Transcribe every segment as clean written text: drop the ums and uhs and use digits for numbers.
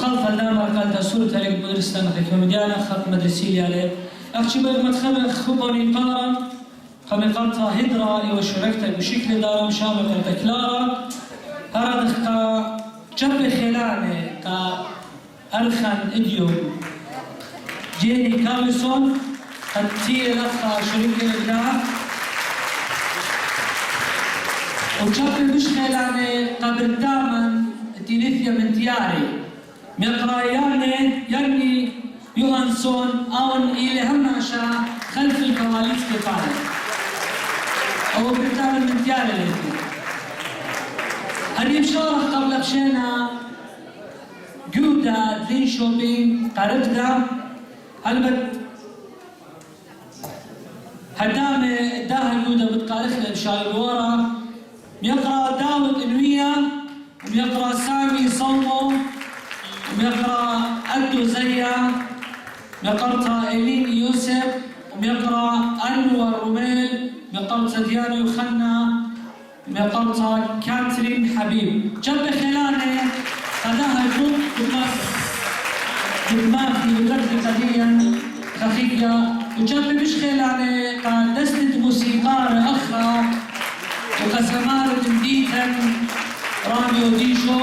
وقال فلدام قال دستور تاريخ مدرسة كمديانة خط مدرسية عليه أخشي مدخل خبرني قارا قمقطة هدرة وشركتك بشكل دارم شامل كلارا هرد كا جب خلانه كا أرخن إديو جيني كامسون قد تيه لخا شريك الإبداع وجب مش خلانه قبل دامن تينيثيا من تياري مقرايانه يعني يوهانسون أون إلى هماشا خلف الكواليس كفاية أو بالتالي من تياري لكي هني بشارة قبل بشينا جودة دين شوبين قربدا هلبت هدامة داها جودة بتقالخ بشاري الورا بيقرأ داود إنوية وبيقرأ سامي صومو وبيقرأ أدو زيا بيقرأ إيلين يوسف وبيقرأ أنور روميل بيقرأ ديانو يوخنا بيقرأ كاترين حبيب جنب خلانه قداها جود دماغي بقدر قديا خفيفة وجنب مش خلانه كدستة موسيقار أخرى وكسمارة جديدا رامي وديشو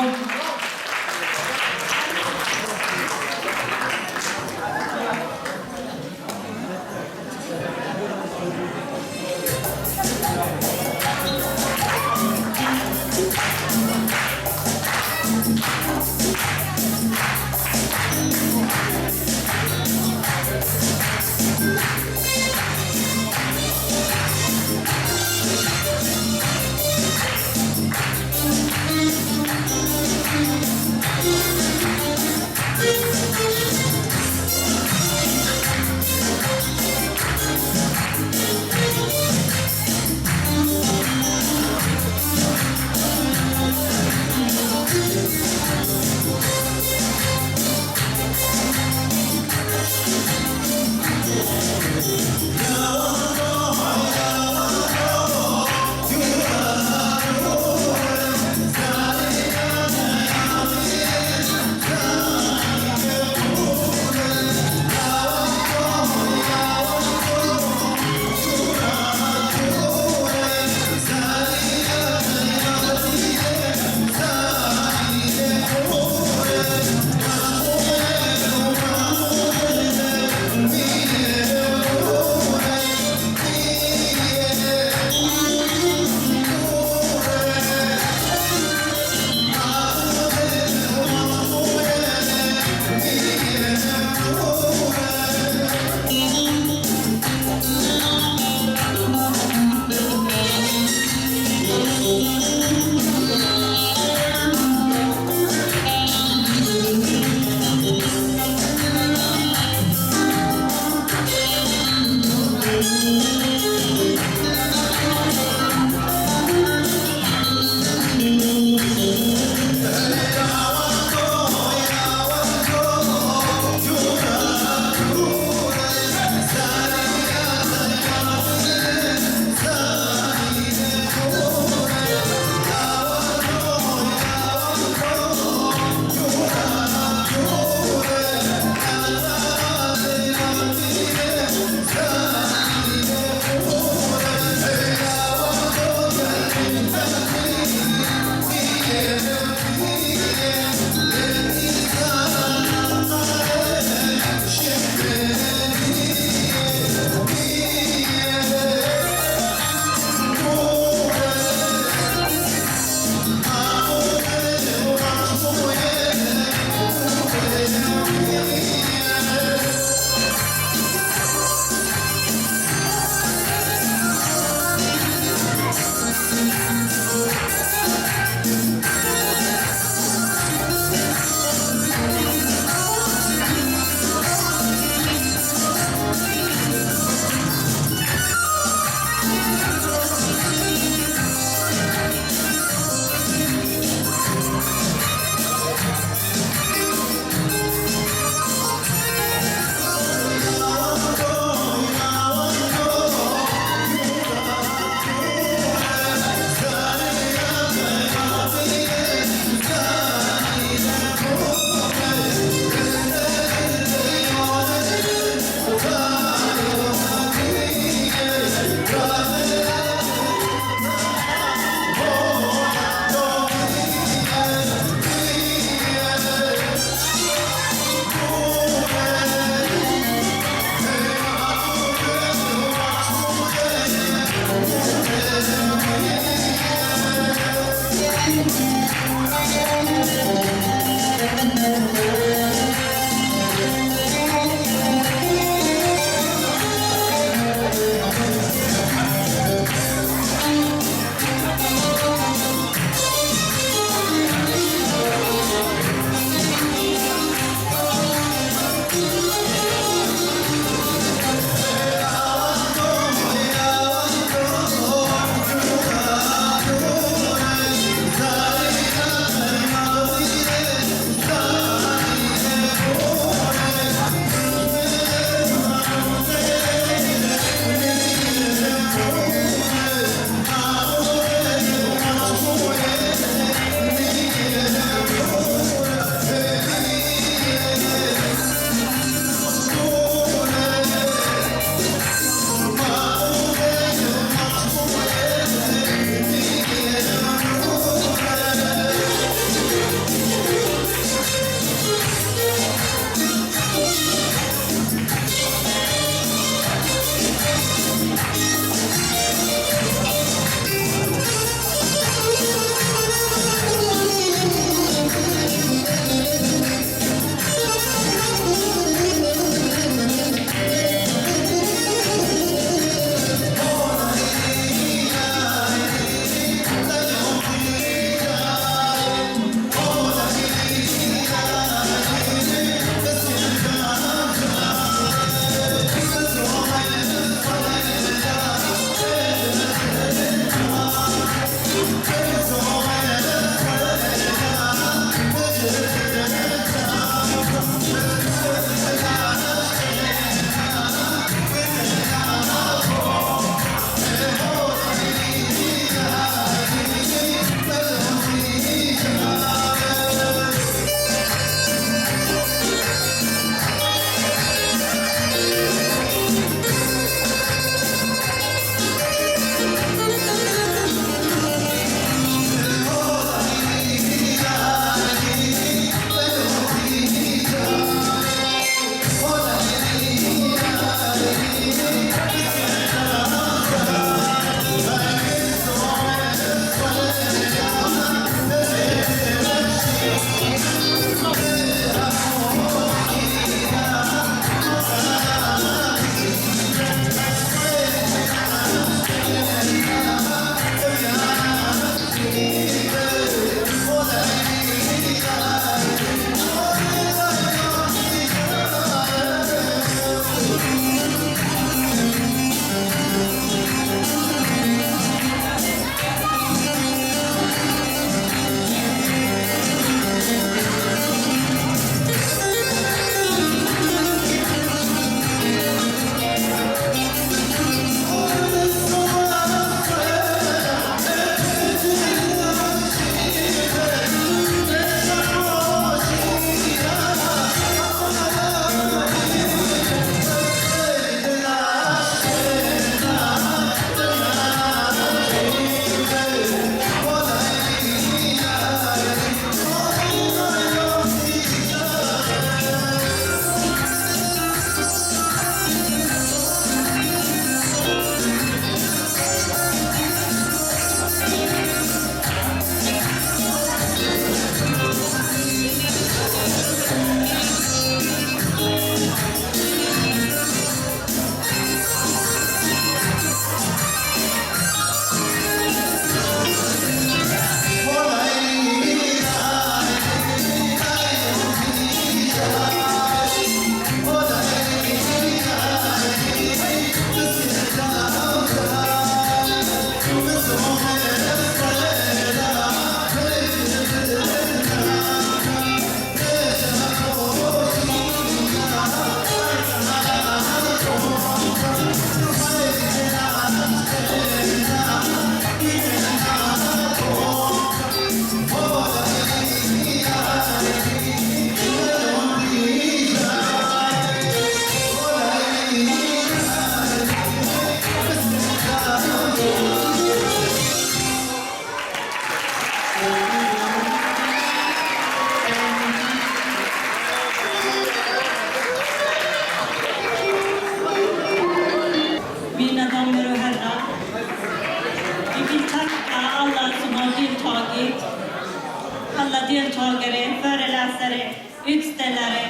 deltagare, föreläsare, utställare.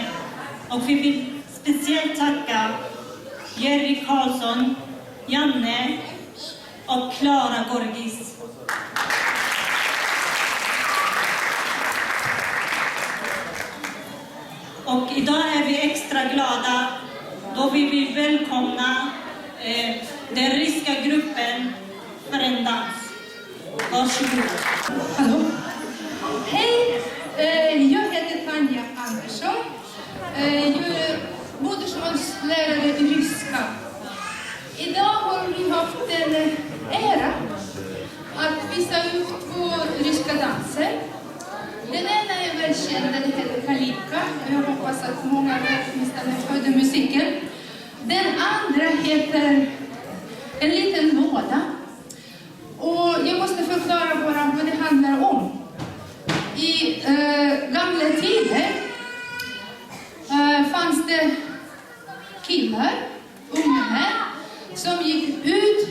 Och vi vill speciellt tacka Jerry Karlsson, Janne och Klara Gorgis. Och idag är vi extra glada då vi vill välkomna den ryska gruppen för en dans. Varsågod. Hallå. Hej, jag heter Tanja Andersson. Jag är modersmålslärare i ryska. Idag har vi haft en ära att visa upp 2 ryska danser. Den ena är väl känd, den heter Kalika. Jag hoppas att många åtminstone hörde musiken. Den andra heter En liten låda. Och jag måste förklara bara vad det handlar om. I gamla tider fanns det killar, unga män, som gick ut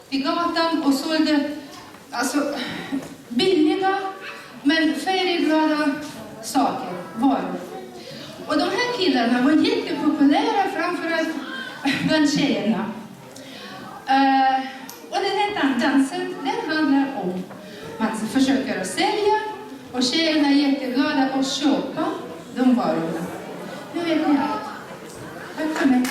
till gatan och sålde billiga men färgglada saker, varor. Och de här killarna var jättepopulära framförallt bland tjejerna. Och den här dansen, den handlar om man försöker att sälja och tjejerna är jätteglada att köpa de varorna. Nu vet ni allt. Tack för mig.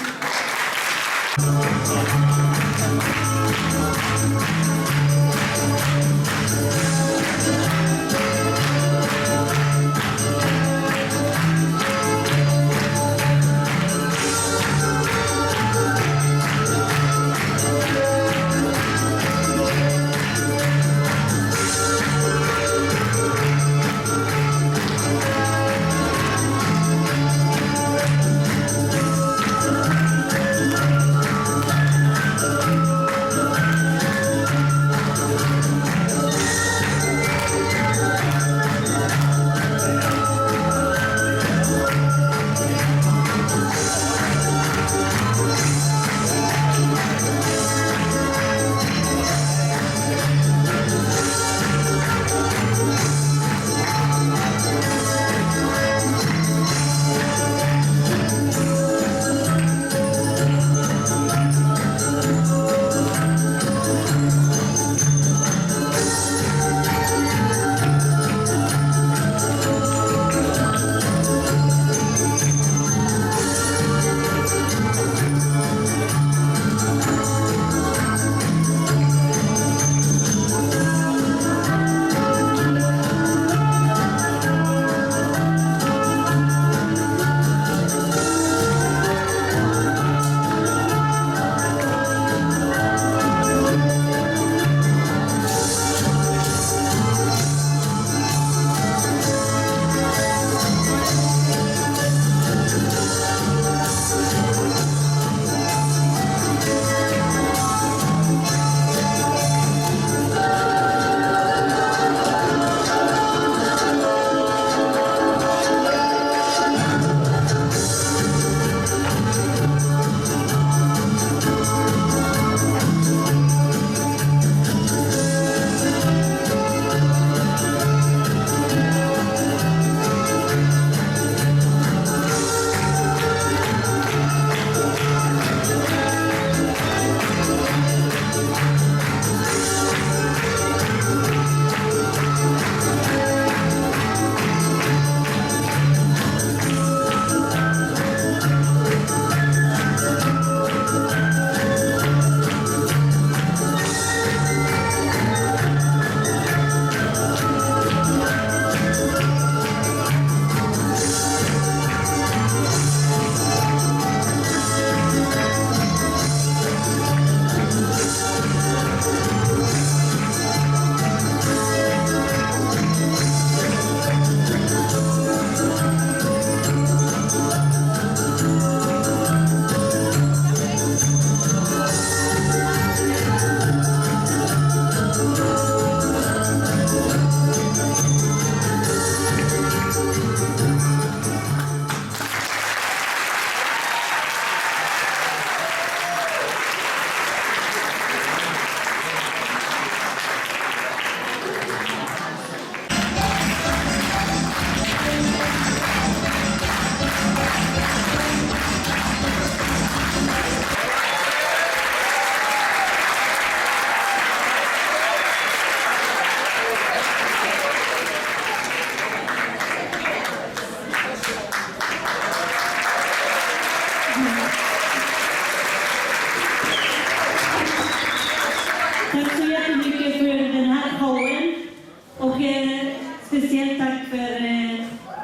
speciellt tack för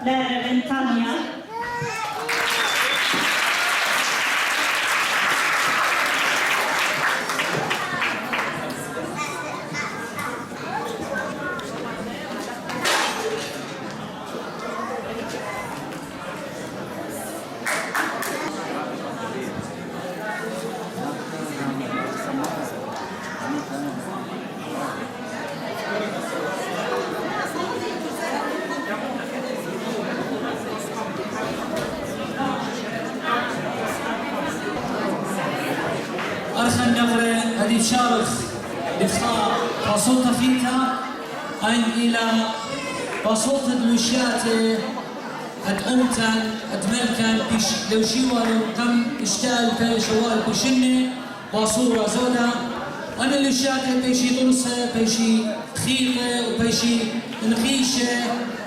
läraren Tanja. أرخى النغرة هذه تشارخ بتخاء بصوتها فيتا أين إلى بصوت الوشيات أمتن ملكن لو شيوالو كم اشتال في شوال بشنة بصورة زودا أنا الوشيات بيشي طرسة بيشي خيقة وبيشي نخيشة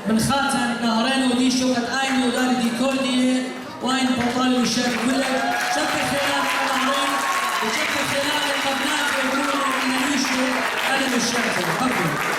من خاتن نهرين ودي شوكت أين ودار دي كردية وين بطال الوشيات كلها شكل خلال نهرين وشكل خلال القبنات يقولوا إن نعيشوا أنا الوشيات.